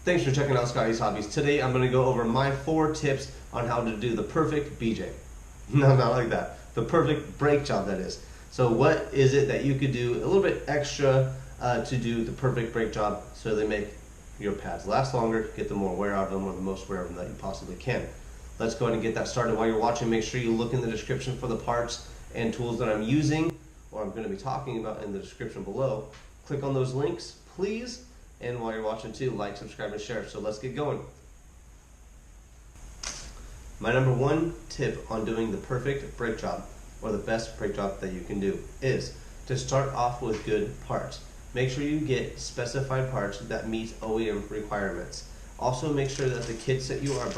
Thanks for checking out Scotty's Hobbies. Today I'm going to go over my 4 tips on how to do the perfect BJ. No, not like that. The perfect brake job, that is. So what is it that you could do a little bit extra to do the perfect brake job so they make your pads last longer, get the more wear out of them, or the most wear of them that you possibly can. Let's go ahead and get that started. While you're watching, make sure you look in the description for the parts and tools that I'm using or I'm going to be talking about in the description below. Click on those links, please. And while you're watching too, like, subscribe, and share. So let's get going. My number 1 tip on doing the perfect brake job, or the best brake job that you can do, is to start off with good parts. Make sure you get specified parts that meet OEM requirements. Also make sure that the kits that you are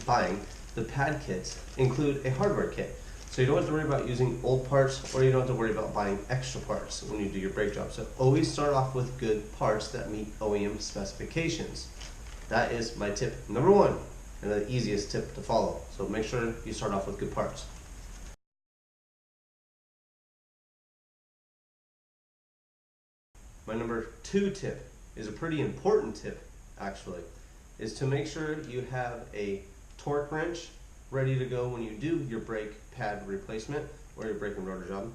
buying, the pad kits, include a hardware kit. So you don't have to worry about using old parts, or you don't have to worry about buying extra parts when you do your brake job. So always start off with good parts that meet OEM specifications. That is my tip number 1, and the easiest tip to follow. So make sure you start off with good parts. My number 2 tip is a pretty important tip, actually, is to make sure you have a torque wrench ready to go when you do your brake pad replacement or your brake and rotor job.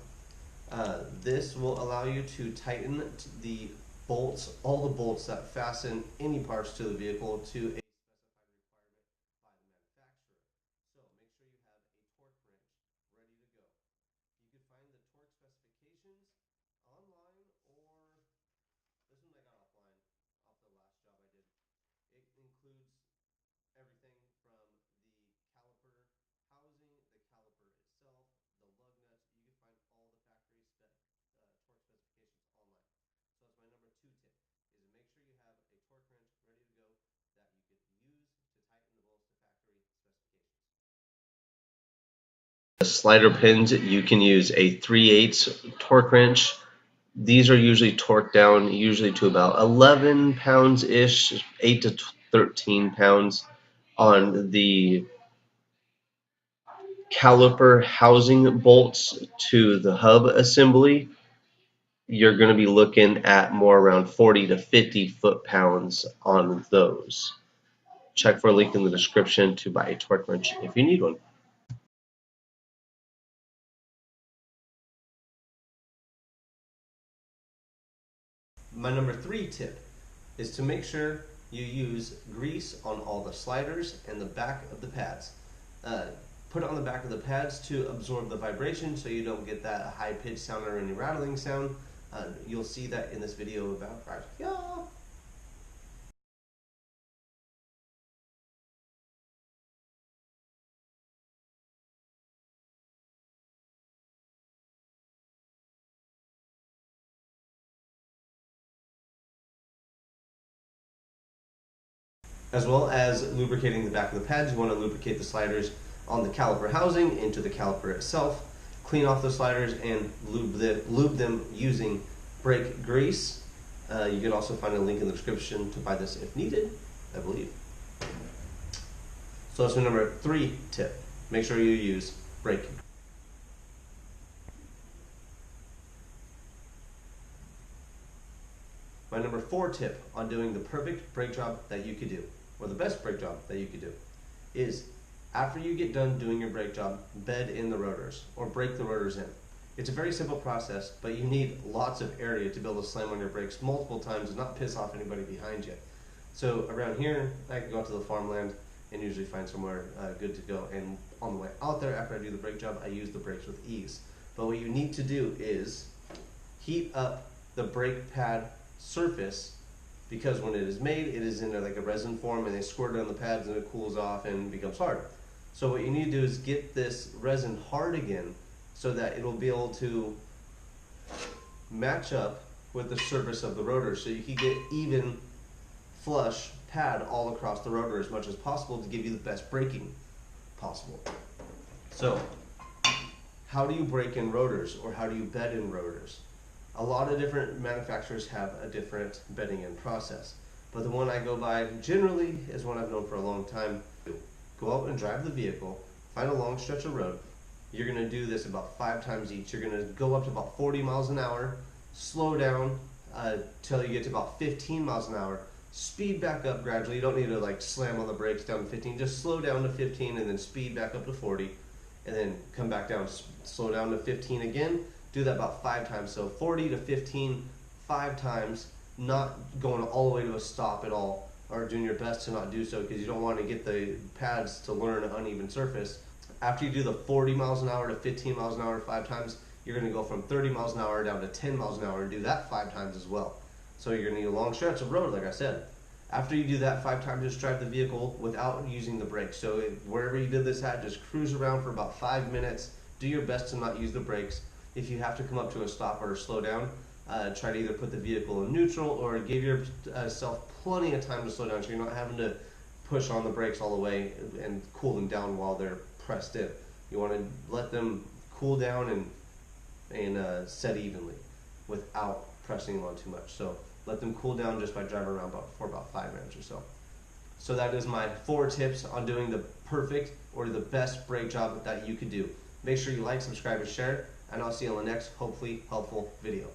This will allow you to tighten the bolts, all the bolts that fasten any parts to the vehicle to a specified requirement by the manufacturer. So make sure you have a torque wrench ready to go. You can find the torque specifications online, or this one I got offline off the last job I did. It includes everything from the caliper housing, the caliper itself, the lug nuts. You can find all the factory torque specifications online. So that's my number 2 tip, is to make sure you have a torque wrench ready to go that you can use to tighten the bolts to factory specifications. The slider pins, you can use a 3/8 torque wrench. These are usually torqued down usually to about 11 pounds-ish, 8 to 13 pounds on the caliper housing bolts to the hub assembly. You're going to be looking at more around 40 to 50 foot-pounds on those. Check for a link in the description to buy a torque wrench if you need one. My number 3 tip is to make sure you use grease on all the sliders and the back of the pads. Put it on the back of the pads to absorb the vibration so you don't get that high-pitched sound or any rattling sound. You'll see that in this video about right here. As well as lubricating the back of the pads, you want to lubricate the sliders on the caliper housing into the caliper itself. Clean off the sliders and lube them using brake grease. You can also find a link in the description to buy this if needed, I believe. So that's my number 3 tip. Make sure you use brake. My number 4 tip on doing the perfect brake job that you could do, or the best brake job that you could do, is after you get done doing your brake job, bed in the rotors, or brake the rotors in. It's a very simple process, but you need lots of area to be able to slam on your brakes multiple times and not piss off anybody behind you. So around here, I can go out to the farmland and usually find somewhere good to go. And on the way out there, after I do the brake job, I use the brakes with ease. But what you need to do is heat up the brake pad surface, because when it is made, it is in like a resin form, and they squirt it on the pads and it cools off and becomes hard. So what you need to do is get this resin hard again so that it'll be able to match up with the surface of the rotor, so you can get even flush pad all across the rotor as much as possible to give you the best braking possible. So how do you brake in rotors, or how do you bed in rotors? A lot of different manufacturers have a different bedding in process, but the one I go by generally is one I've known for a long time. Go out and drive the vehicle, find a long stretch of road. You're going to do this about 5 times each. You're going to go up to about 40 miles an hour, slow down till you get to about 15 miles an hour, speed back up gradually. You don't need to like slam on the brakes down to 15. Just slow down to 15 and then speed back up to 40, and then come back down, slow down to 15 again. Do that about 5 times. So 40 to 15, 5 times, not going all the way to a stop at all, or doing your best to not do so, because you don't want to get the pads to learn an uneven surface. After you do the 40 miles an hour to 15 miles an hour 5 times, you're going to go from 30 miles an hour down to 10 miles an hour and do that 5 times as well. So you're going to need a long stretch of road, like I said. After you do that 5 times, just drive the vehicle without using the brakes. So wherever you did this at, just cruise around for about 5 minutes. Do your best to not use the brakes. If you have to come up to a stop or slow down, try to either put the vehicle in neutral or give yourself plenty of time to slow down, so you're not having to push on the brakes all the way and cool them down while they're pressed in. You want to let them cool down and set evenly without pressing them on too much. So let them cool down just by driving around for about 5 minutes or so. So that is my 4 tips on doing the perfect or the best brake job that you could do. Make sure you like, subscribe, and share, and I'll see you on the next hopefully helpful video.